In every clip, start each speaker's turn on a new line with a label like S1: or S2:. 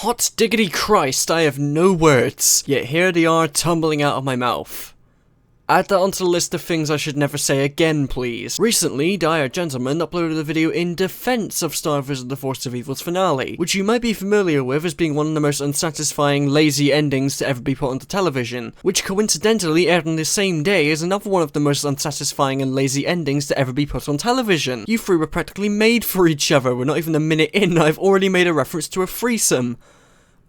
S1: Hot diggity Christ, I have no words, yet here they are tumbling out of my mouth. Add that onto the list of things I should never say again, please. Recently, Diregentleman uploaded a video in defense of Star vs. The Force of Evil's finale, which you might be familiar with as being one of the most unsatisfying, lazy endings to ever be put onto television, which coincidentally aired on the same day as another one of the most unsatisfying and lazy endings to ever be put on television. You three were practically made for each other. We're not even a minute in and I've already made a reference to a threesome.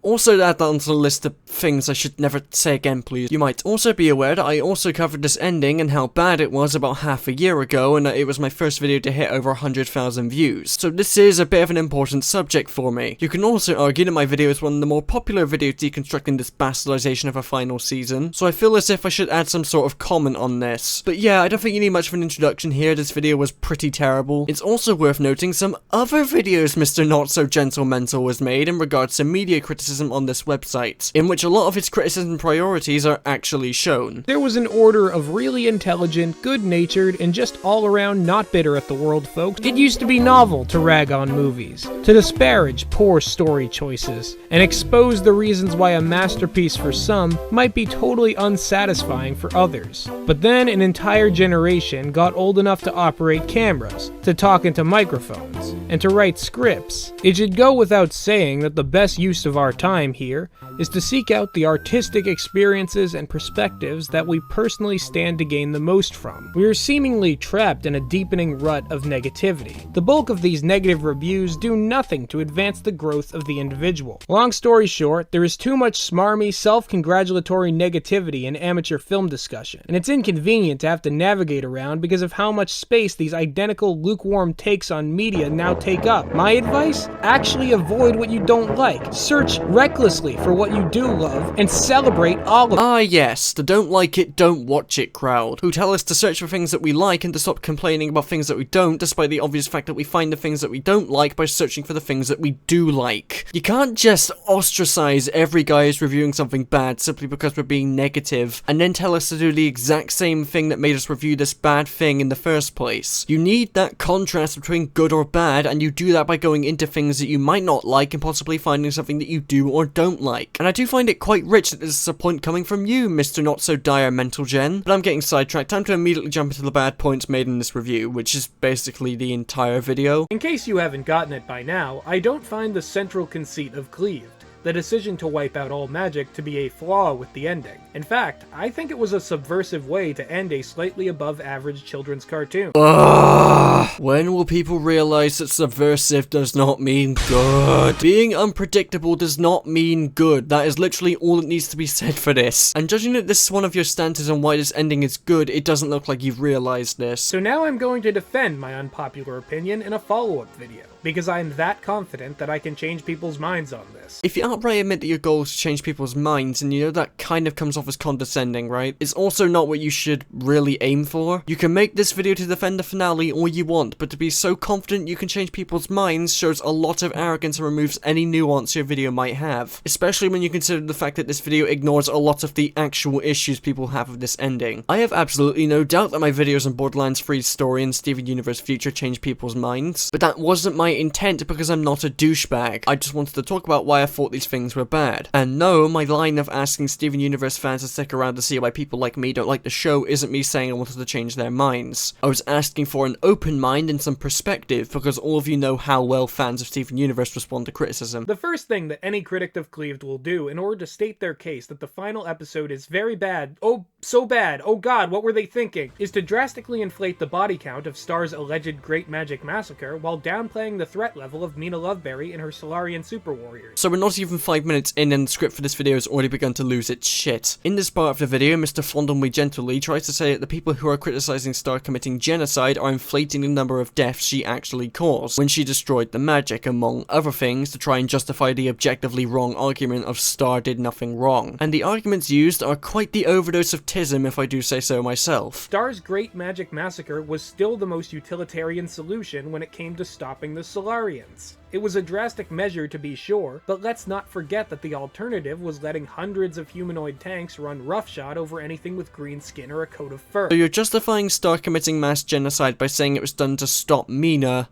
S1: Also add that onto the list of things I should never say again, please. You might also be aware that I also covered this ending and how bad it was about half a year ago, and that it was my first video to hit over 100,000 views. So this is a bit of an important subject for me. You can also argue that my video is one of the more popular videos deconstructing this bastardization of a final season, so I feel as if I should add some sort of comment on this. But yeah, I don't think you need much of an introduction here. This video was pretty terrible. It's also worth noting some other videos Mr. Not So Gentlemental has made in regards to media criticism on this website, in which a lot of its criticism priorities are actually shown.
S2: There was an order of really intelligent, good-natured, and just all-around not bitter at the world folks. It used to be novel to rag on movies, to disparage poor story choices, and expose the reasons why a masterpiece for some might be totally unsatisfying for others. But then an entire generation got old enough to operate cameras, to talk into microphones, and to write scripts. It should go without saying that the best use of our time here is to seek out the artistic experiences and perspectives that we personally stand to gain the most from. We are seemingly trapped in a deepening rut of negativity. The bulk of these negative reviews do nothing to advance the growth of the individual. Long story short, there is too much smarmy, self-congratulatory negativity in amateur film discussion, and it's inconvenient to have to navigate around because of how much space these identical lukewarm takes on media now take up. My advice? Actually avoid what you don't like. Search recklessly for what you do love, and celebrate all of it.
S1: Ah yes, the don't like it, don't watch it crowd, who tell us to search for things that we like and to stop complaining about things that we don't, despite the obvious fact that we find the things that we don't like by searching for the things that we do like. You can't just ostracize every guy who's reviewing something bad simply because we're being negative, and then tell us to do the exact same thing that made us review this bad thing in the first place. You need that contrast between good or bad, and you do that by going into things that you might not like and possibly finding something that you do or don't like. And I do find it quite rich that this is a point coming from you, Mr. Not So Dire Mental Gen. But I'm getting sidetracked. Time to immediately jump into the bad points made in this review, which is basically the entire video.
S2: In case you haven't gotten it by now, I don't find the central conceit of Cleaved, the decision to wipe out all magic, to be a flaw with the ending. In fact, I think it was a subversive way to end a slightly above average children's cartoon.
S1: Ugh. When will people realize that subversive does not mean good? Being unpredictable does not mean good. That is literally all that needs to be said for this. And judging that this is one of your stances on why this ending is good, it doesn't look like you've realized this.
S2: So now I'm going to defend my unpopular opinion in a follow-up video, because I'm that confident that I can change people's minds on this.
S1: If you outright admit that your goal is to change people's minds, and you know that kind of comes off as condescending, right? It's also not what you should really aim for. You can make this video to defend the finale all you want, but to be so confident you can change people's minds shows a lot of arrogance and removes any nuance your video might have. Especially when you consider the fact that this video ignores a lot of the actual issues people have with this ending. I have absolutely no doubt that my videos on Borderlands 3's story and Steven Universe Future change people's minds, but that wasn't my intent because I'm not a douchebag. I just wanted to talk about why I thought these things were bad. And no, my line of asking Steven Universe fans to stick around to see why people like me don't like the show isn't me saying I wanted to change their minds. I was asking for an open mind and some perspective, because all of you know how well fans of Steven Universe respond to criticism.
S2: The first thing that any critic of Cleaved will do in order to state their case that the final episode is very bad, oh so bad, oh god, what were they thinking, is to drastically inflate the body count of Star's alleged Great Magic Massacre while downplaying the threat level of Mina Loveberry and her Solarian Super Warriors.
S1: So we're not even 5 minutes in and the script for this video has already begun to lose its shit. In this part of the video, Mr. Fondle Me Gently tries to say that the people who are criticizing Star committing genocide are inflating the number of deaths she actually caused when she destroyed the magic, among other things, to try and justify the objectively wrong argument of Star did nothing wrong. And the arguments used are quite the overdose of tism, if I do say so myself.
S2: Star's Great Magic Massacre was still the most utilitarian solution when it came to stopping the Solarians. It was a drastic measure to be sure, but let's not forget that the alternative was letting hundreds of humanoid tanks run roughshod over anything with green skin or a coat of fur.
S1: So you're justifying Star committing mass genocide by saying it was done to stop Mina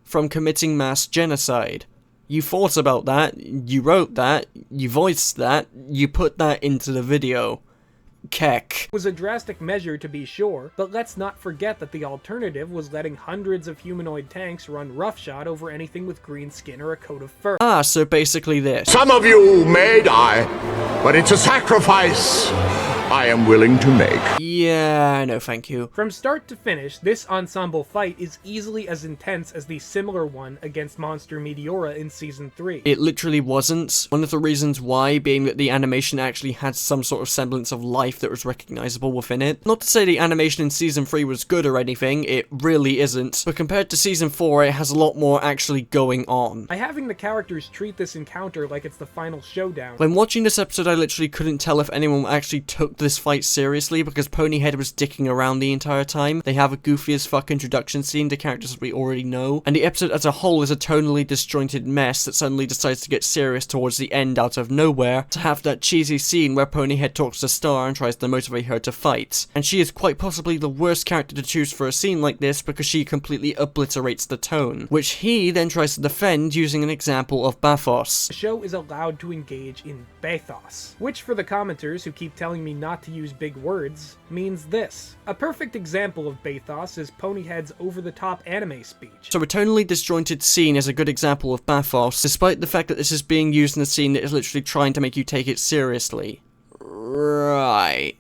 S1: from committing mass genocide. You thought about that, you wrote that, you voiced that, you put that into the video. Keck.
S2: Was a drastic measure to be sure, but let's not forget that the alternative was letting hundreds of humanoid tanks run roughshod over anything with green skin or a coat of fur.
S1: Ah, so basically this.
S3: Some of you may die, but it's a sacrifice I am willing to make.
S1: Yeah, no thank you.
S2: From start to finish, this ensemble fight is easily as intense as the similar one against Monster Meteora in Season 3.
S1: It literally wasn't. One of the reasons why being that the animation actually had some sort of semblance of life that was recognizable within it. Not to say the animation in Season 3 was good or anything, it really isn't, but compared to Season 4, it has a lot more actually going on.
S2: By having the characters treat this encounter like it's the final showdown.
S1: When watching this episode, I literally couldn't tell if anyone actually took this fight seriously because Ponyhead was dicking around the entire time. They have a goofy as fuck introduction scene to characters that we already know, and the episode as a whole is a tonally disjointed mess that suddenly decides to get serious towards the end out of nowhere to have that cheesy scene where Ponyhead talks to Star and tries to motivate her to fight. And she is quite possibly the worst character to choose for a scene like this because she completely obliterates the tone, which he then tries to defend using an example of bathos.
S2: The show is allowed to engage in bathos, which for the commenters who keep telling me not to use big words, means this. A perfect example of bathos is Ponyhead's over-the-top anime speech.
S1: So a tonally disjointed scene is a good example of bathos, despite the fact that this is being used in a scene that is literally trying to make you take it seriously. Right.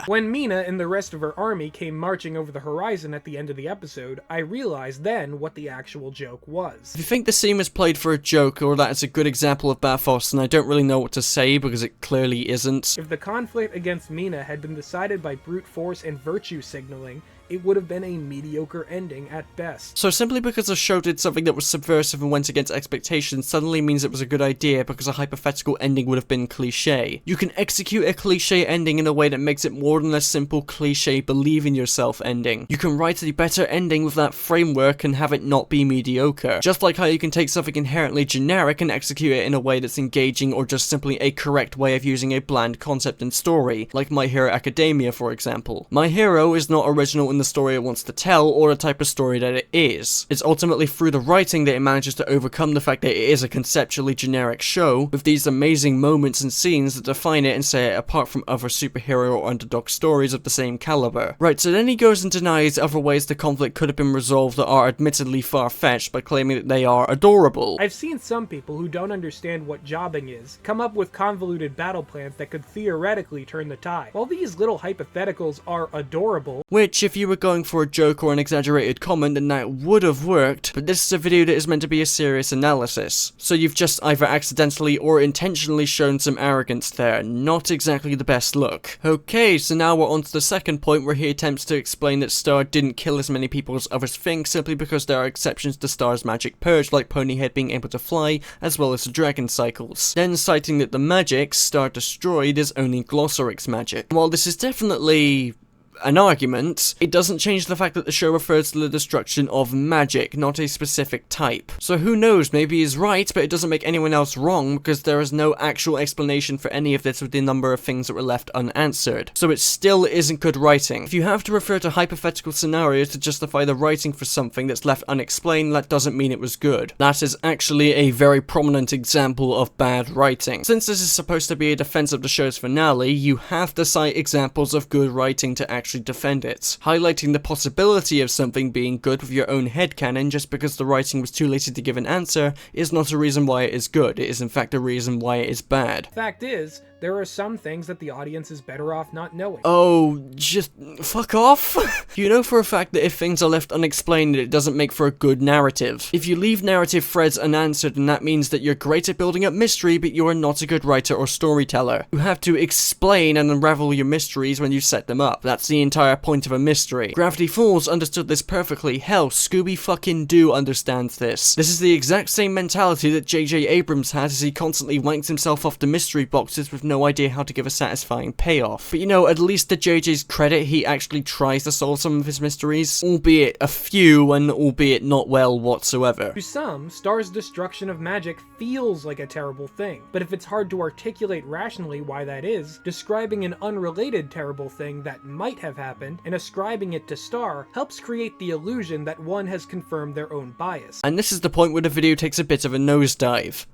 S2: When Mina and the rest of her army came marching over the horizon at the end of the episode, I realized then what the actual joke was.
S1: If you think the scene was played for a joke or that it's a good example of bathos, then I don't really know what to say because it clearly isn't.
S2: If the conflict against Mina had been decided by brute force and virtue signaling, it would have been a mediocre ending at best.
S1: So simply because the show did something that was subversive and went against expectations suddenly means it was a good idea because a hypothetical ending would have been cliché. You can execute a cliché ending in a way that makes it more than a simple cliché believe in yourself ending. You can write a better ending with that framework and have it not be mediocre. Just like how you can take something inherently generic and execute it in a way that's engaging or just simply a correct way of using a bland concept and story, like My Hero Academia for example. My Hero is not original in the story it wants to tell or the type of story that it is. It's ultimately through the writing that it manages to overcome the fact that it is a conceptually generic show with these amazing moments and scenes that define it and set it apart from other superhero or underdog stories of the same caliber. Right, so then he goes and denies other ways the conflict could have been resolved that are admittedly far-fetched by claiming that they are adorable.
S2: I've seen some people who don't understand what jobbing is come up with convoluted battle plans that could theoretically turn the tide. While these little hypotheticals are adorable,
S1: which if you were going for a joke or an exaggerated comment, then that would have worked, but this is a video that is meant to be a serious analysis. So you've just either accidentally or intentionally shown some arrogance there. Not exactly the best look. Okay, so now we're on to the second point where he attempts to explain that Star didn't kill as many people as others think simply because there are exceptions to Star's magic purge, like Ponyhead being able to fly, as well as the dragon cycles. Then citing that the magic Star destroyed is only Glossoric's magic. While this is definitely an argument, it doesn't change the fact that the show refers to the destruction of magic, not a specific type. So who knows, maybe he's right, but it doesn't make anyone else wrong because there is no actual explanation for any of this with the number of things that were left unanswered. So it still isn't good writing. If you have to refer to hypothetical scenarios to justify the writing for something that's left unexplained, that doesn't mean it was good. That is actually a very prominent example of bad writing. Since this is supposed to be a defense of the show's finale, you have to cite examples of good writing to actually defend it. Highlighting the possibility of something being good with your own headcanon just because the writing was too lazy to give an answer is not a reason why it is good. It is in fact a reason why it is bad.
S2: Fact is, there are some things that the audience is better off not knowing.
S1: Oh, just fuck off? You know for a fact that if things are left unexplained, it doesn't make for a good narrative. If you leave narrative threads unanswered, then that means that you're great at building up mystery, but you are not a good writer or storyteller. You have to explain and unravel your mysteries when you set them up. That's the entire point of a mystery. Gravity Falls understood this perfectly. Hell, Scooby fucking Doo understands this. This is the exact same mentality that J.J. Abrams had as he constantly wanks himself off the mystery boxes with no idea how to give a satisfying payoff. But you know, at least to JJ's credit, he actually tries to solve some of his mysteries, albeit a few, and albeit not well whatsoever.
S2: To some, Star's destruction of magic feels like a terrible thing, but if it's hard to articulate rationally why that is, describing an unrelated terrible thing that might have happened and ascribing it to Star helps create the illusion that one has confirmed their own bias.
S1: And this is the point where the video takes a bit of a nosedive.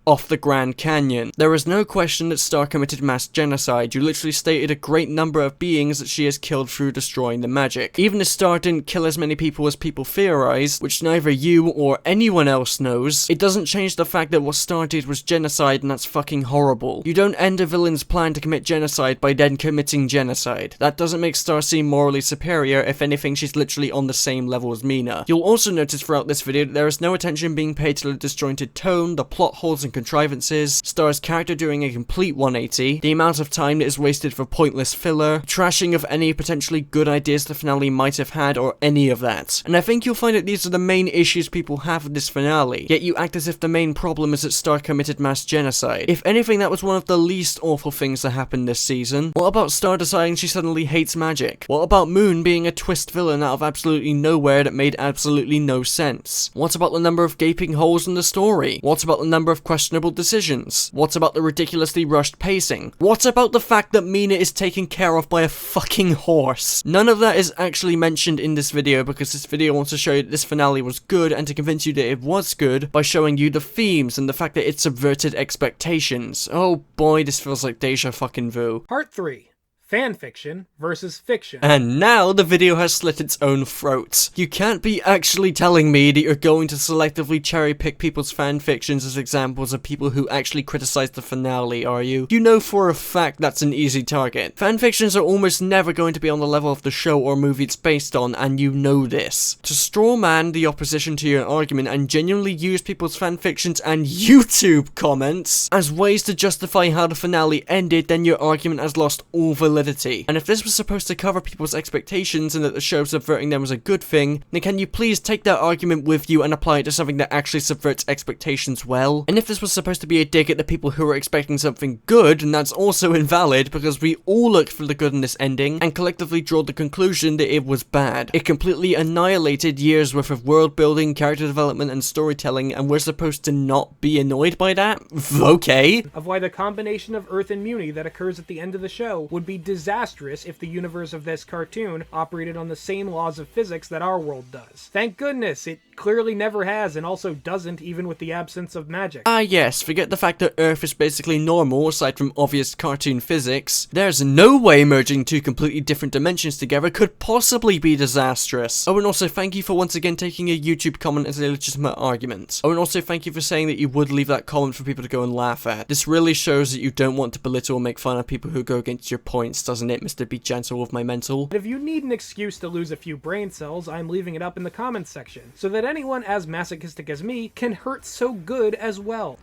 S1: Off the Grand Canyon. There is no question that Star committed mass genocide. You literally stated a great number of beings that she has killed through destroying the magic. Even if Star didn't kill as many people as people theorize, which neither you or anyone else knows, it doesn't change the fact that what Star did was genocide, and that's fucking horrible. You don't end a villain's plan to commit genocide by then committing genocide. That doesn't make Star seem morally superior. If anything, she's literally on the same level as Mina. You'll also notice throughout this video that there is no attention being paid to the disjointed tone, the plot holes and contrivances, Star's character doing a complete 180, the amount of time that is wasted for pointless filler, trashing of any potentially good ideas the finale might have had, or any of that. And I think you'll find that these are the main issues people have with this finale, yet you act as if the main problem is that Star committed mass genocide. If anything, that was one of the least awful things that happened this season. What about Star deciding she suddenly hates magic? What about Moon being a twist villain out of absolutely nowhere that made absolutely no sense? What about the number of gaping holes in the story? What about the number of questionable decisions? What about the ridiculously rushed pacing? What about the fact that Mina is taken care of by a fucking horse? None of that is actually mentioned in this video, because this video wants to show you that this finale was good and to convince you that it was good by showing you the themes and the fact that it subverted expectations. Oh boy, this feels like deja fucking vu.
S2: Part 3. Fanfiction versus fiction.
S1: And now the video has slit its own throat. You can't be actually telling me that you're going to selectively cherry pick people's fanfictions as examples of people who actually criticize the finale, are you? You know for a fact that's an easy target. Fanfictions are almost never going to be on the level of the show or movie it's based on, and you know this. To straw man the opposition to your argument and genuinely use people's fanfictions and YouTube comments as ways to justify how the finale ended, then your argument has lost all validity. And if this was supposed to cover people's expectations and that the show subverting them was a good thing, then can you please take that argument with you and apply it to something that actually subverts expectations well? And if this was supposed to be a dig at the people who were expecting something good, then that's also invalid, because we all looked for the good in this ending and collectively drew the conclusion that it was bad. It completely annihilated years worth of world building, character development, and storytelling, and we're supposed to not be annoyed by that? Okay.
S2: Of why the combination of Earth and Muni that occurs at the end of the show would be disastrous if the universe of this cartoon operated on the same laws of physics that our world does. Thank goodness it clearly never has, and also doesn't, even with the absence of magic.
S1: Ah yes, forget the fact that Earth is basically normal aside from obvious cartoon physics. There's no way merging two completely different dimensions together could possibly be disastrous. Oh, and also thank you for once again taking a YouTube comment as a legitimate argument. Oh, and also thank you for saying that you would leave that comment for people to go and laugh at. This really shows that you don't want to belittle or make fun of people who go against your points, doesn't it, Mr. Be Gentle with my mental?
S2: And if you need an excuse to lose a few brain cells, I'm leaving it up in the comments section, so that anyone as masochistic as me can hurt so good as well.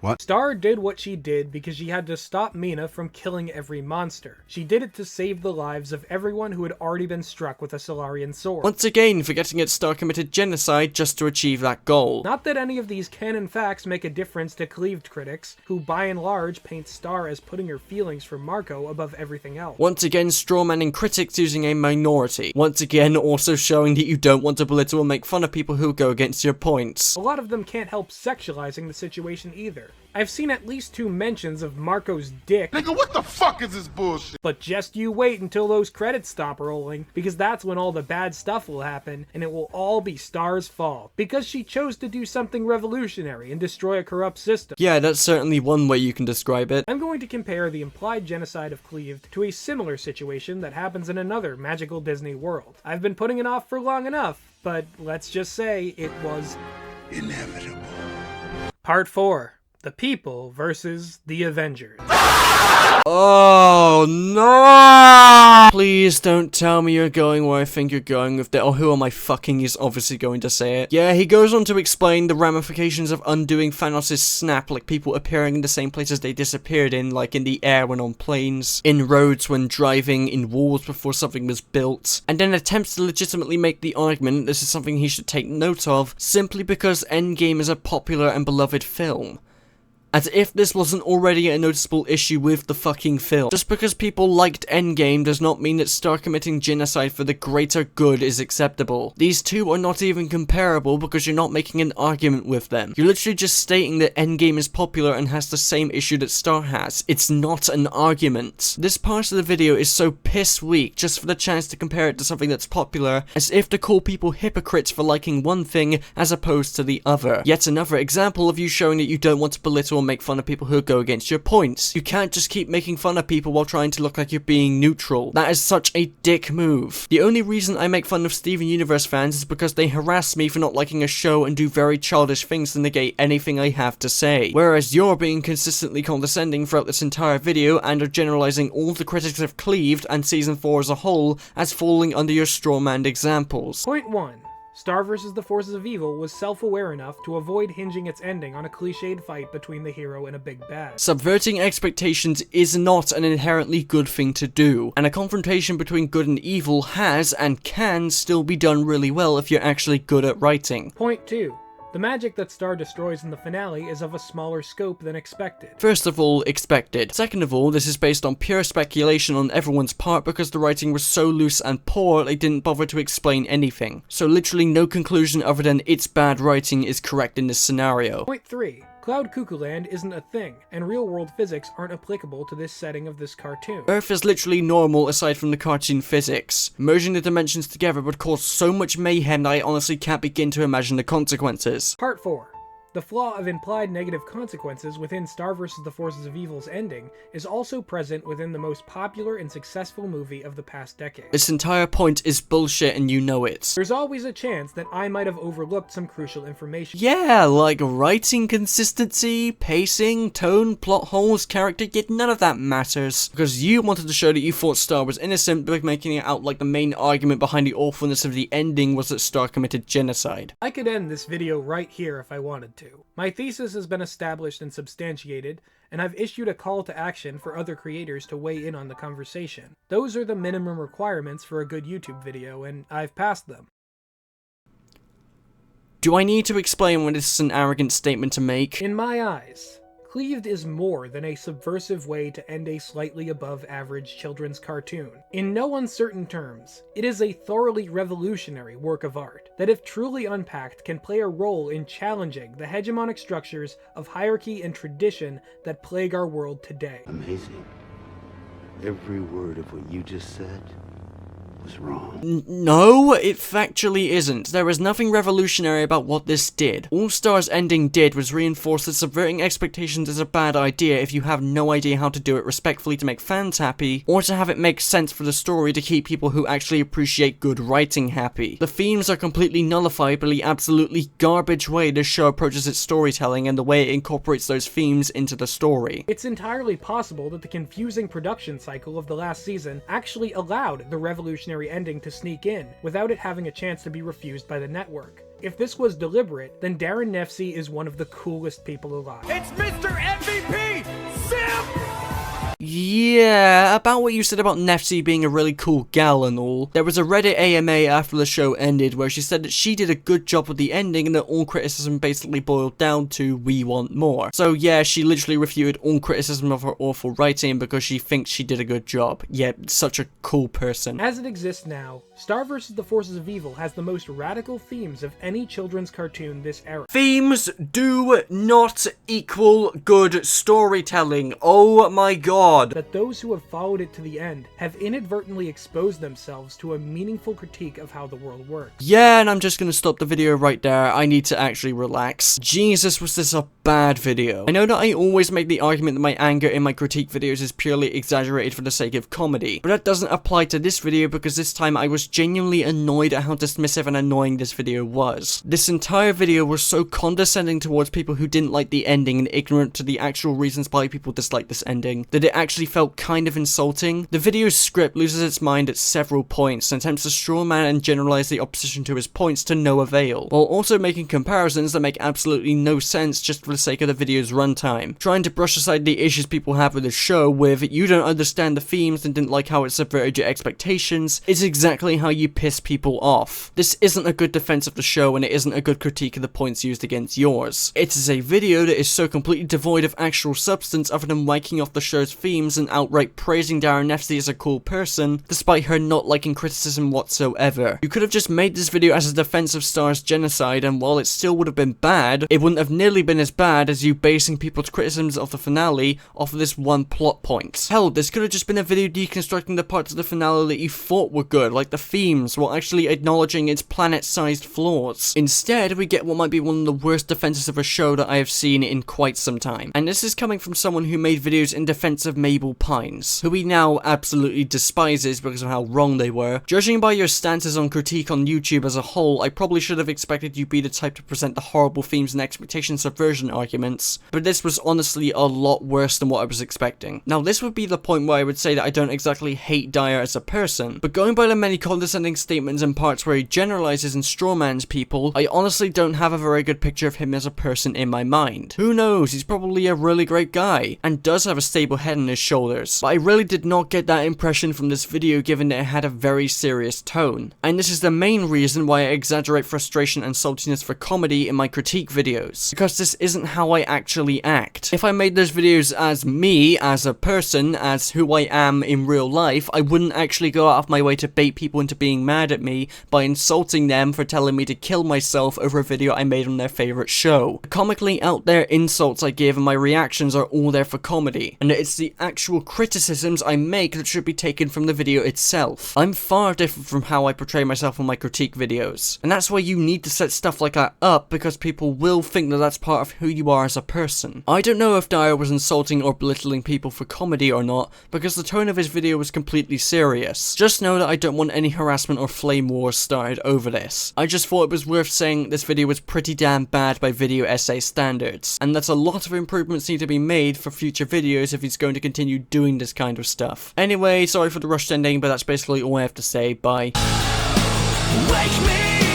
S4: What?
S2: Star did what she did because she had to stop Mina from killing every monster. She did it to save the lives of everyone who had already been struck with a Solarian sword.
S1: Once again, forgetting that Star committed genocide just to achieve that goal.
S2: Not that any of these canon facts make a difference to cleaved critics, who by and large paint Star as putting her feelings for Marco above everything else.
S1: Once again, strawmanning critics using a minority. Once again, also showing that you don't want to belittle or make fun of people who go against your points.
S2: A lot of them can't help sexualizing the situation either. I've seen at least 2 mentions of Marco's dick.
S4: Nigga, what the fuck is this bullshit?
S2: But just you wait until those credits stop rolling, because that's when all the bad stuff will happen, and it will all be Star's fault. Because she chose to do something revolutionary and destroy a corrupt system.
S1: Yeah, that's certainly one way you can describe it.
S2: I'm going to compare the implied genocide of Cleaved to a similar situation that happens in another magical Disney world. I've been putting it off for long enough, but let's just say it was
S4: inevitable.
S2: Part 4. The people versus the Avengers.
S1: Oh no! Please don't tell me you're going where I think you're going with that. Oh, who am I fucking is obviously going to say it. Yeah, he goes on to explain the ramifications of undoing Thanos' snap, like people appearing in the same places they disappeared in, like in the air when on planes, in roads when driving, in walls before something was built, and then attempts to legitimately make the argument this is something he should take note of, simply because Endgame is a popular and beloved film. As if this wasn't already a noticeable issue with the fucking film. Just because people liked Endgame does not mean that Star committing genocide for the greater good is acceptable. These two are not even comparable because you're not making an argument with them. You're literally just stating that Endgame is popular and has the same issue that Star has. It's not an argument. This part of the video is so piss weak just for the chance to compare it to something that's popular, as if to call people hypocrites for liking one thing as opposed to the other. Yet another example of you showing that you don't want to belittle and make fun of people who go against your points. You can't just keep making fun of people while trying to look like you're being neutral. That is such a dick move. The only reason I make fun of Steven Universe fans is because they harass me for not liking a show and do very childish things to negate anything I have to say. Whereas you're being consistently condescending throughout this entire video and are generalizing all the critics of Cleaved and Season 4 as a whole as falling under your strawmanned examples.
S2: Point 1. Star vs. the Forces of Evil was self-aware enough to avoid hinging its ending on a cliched fight between the hero and a big bad.
S1: Subverting expectations is not an inherently good thing to do, and a confrontation between good and evil has and can still be done really well if you're actually good at writing.
S2: Point 2. The magic that Star destroys in the finale is of a smaller scope than expected.
S1: First of all, expected. Second of all, this is based on pure speculation on everyone's part because the writing was so loose and poor they didn't bother to explain anything. So literally no conclusion other than it's bad writing is correct in this scenario.
S2: Point 3. Cloud Cuckoo Land isn't a thing, and real-world physics aren't applicable to this setting of this cartoon.
S1: Earth is literally normal aside from the cartoon physics. Merging the dimensions together would cause so much mayhem that I honestly can't begin to imagine the consequences.
S2: Part 4. The flaw of implied negative consequences within Star vs. the Forces of Evil's ending is also present within the most popular and successful movie of the past decade.
S1: This entire point is bullshit and you know it.
S2: There's always a chance that I might have overlooked some crucial information.
S1: Yeah, like writing consistency, pacing, tone, plot holes, character, yet none of that matters. Because you wanted to show that you thought Star was innocent by making it out like the main argument behind the awfulness of the ending was that Star committed genocide.
S2: I could end this video right here if I wanted to. My thesis has been established and substantiated, and I've issued a call to action for other creators to weigh in on the conversation. Those are the minimum requirements for a good YouTube video, and I've passed them.
S1: Do I need to explain why this is an arrogant statement to make?
S2: In my eyes, Cleaved is more than a subversive way to end a slightly above average children's cartoon. In no uncertain terms, it is a thoroughly revolutionary work of art that, if truly unpacked, can play a role in challenging the hegemonic structures of hierarchy and tradition that plague our world today.
S5: Amazing. Every word of what you just said was wrong.
S1: No, it factually isn't. There is nothing revolutionary about what this did. All Star's ending did was reinforce that subverting expectations is a bad idea if you have no idea how to do it respectfully to make fans happy, or to have it make sense for the story to keep people who actually appreciate good writing happy. The themes are completely nullified by the absolutely garbage way this show approaches its storytelling and the way it incorporates those themes into the story.
S2: It's entirely possible that the confusing production cycle of the last season actually allowed the revolutionary ending to sneak in without it having a chance to be refused by the network. If this was deliberate, then Darren Nefsey is one of the coolest people alive.
S6: It's Mr. MVP! Simp!
S1: Yeah, about what you said about Nefsey being a really cool gal and all. There was a Reddit AMA after the show ended where she said that she did a good job with the ending and that all criticism basically boiled down to we want more. So yeah, she literally refuted all criticism of her awful writing because she thinks she did a good job. Yeah, such a cool person.
S2: As it exists now, Star vs. the Forces of Evil has the most radical themes of any children's cartoon this era.
S1: Themes do not equal good storytelling. Oh my god.
S2: That those who have followed it to the end have inadvertently exposed themselves to a meaningful critique of how the world works.
S1: Yeah, and I'm just gonna stop the video right there. I need to actually relax. Jesus, was this a bad video. I know that I always make the argument that my anger in my critique videos is purely exaggerated for the sake of comedy, but that doesn't apply to this video because this time I was genuinely annoyed at how dismissive and annoying this video was. This entire video was so condescending towards people who didn't like the ending and ignorant to the actual reasons why people disliked this ending, that it actually felt kind of insulting. The video's script loses its mind at several points and attempts to strawman and generalize the opposition to his points to no avail, while also making comparisons that make absolutely no sense just for the the sake of the video's runtime. Trying to brush aside the issues people have with the show with "you don't understand the themes and didn't like how it subverted your expectations" is exactly how you piss people off. This isn't a good defense of the show, and it isn't a good critique of the points used against yours. It is a video that is so completely devoid of actual substance other than writing off the show's themes and outright praising Darren Nefsey as a cool person, despite her not liking criticism whatsoever. You could have just made this video as a defense of Star's Genocide, and while it still would have been bad, it wouldn't have nearly been as bad as you basing people's criticisms of the finale off of this one plot point. Hell, this could have just been a video deconstructing the parts of the finale that you thought were good, like the themes, while actually acknowledging its planet-sized flaws. Instead, we get what might be one of the worst defenses of a show that I have seen in quite some time. And this is coming from someone who made videos in defense of Mabel Pines, who he now absolutely despises because of how wrong they were. Judging by your stances on critique on YouTube as a whole, I probably should have expected you to be the type to present the horrible themes and expectation subversion arguments, but this was honestly a lot worse than what I was expecting. Now, this would be the point where I would say that I don't exactly hate Dyer as a person, but going by the many condescending statements and parts where he generalizes and strawmans people, I honestly don't have a very good picture of him as a person in my mind. Who knows, he's probably a really great guy, and does have a stable head on his shoulders, but I really did not get that impression from this video given that it had a very serious tone. And this is the main reason why I exaggerate frustration and saltiness for comedy in my critique videos, because this isn't how I actually act. If I made those videos as me, as a person, as who I am in real life, I wouldn't actually go out of my way to bait people into being mad at me by insulting them for telling me to kill myself over a video I made on their favorite show. The comically out there insults I give and my reactions are all there for comedy, and it's the actual criticisms I make that should be taken from the video itself. I'm far different from how I portray myself on my critique videos, and that's why you need to set stuff like that up, because people will think that that's part of who you are as a person. I don't know if Dyer was insulting or belittling people for comedy or not, because the tone of his video was completely serious. Just know that I don't want any harassment or flame wars started over this. I just thought it was worth saying this video was pretty damn bad by video essay standards, and that a lot of improvements need to be made for future videos if he's going to continue doing this kind of stuff. Anyway, sorry for the rushed ending, but that's basically all I have to say. Bye.
S6: Wake me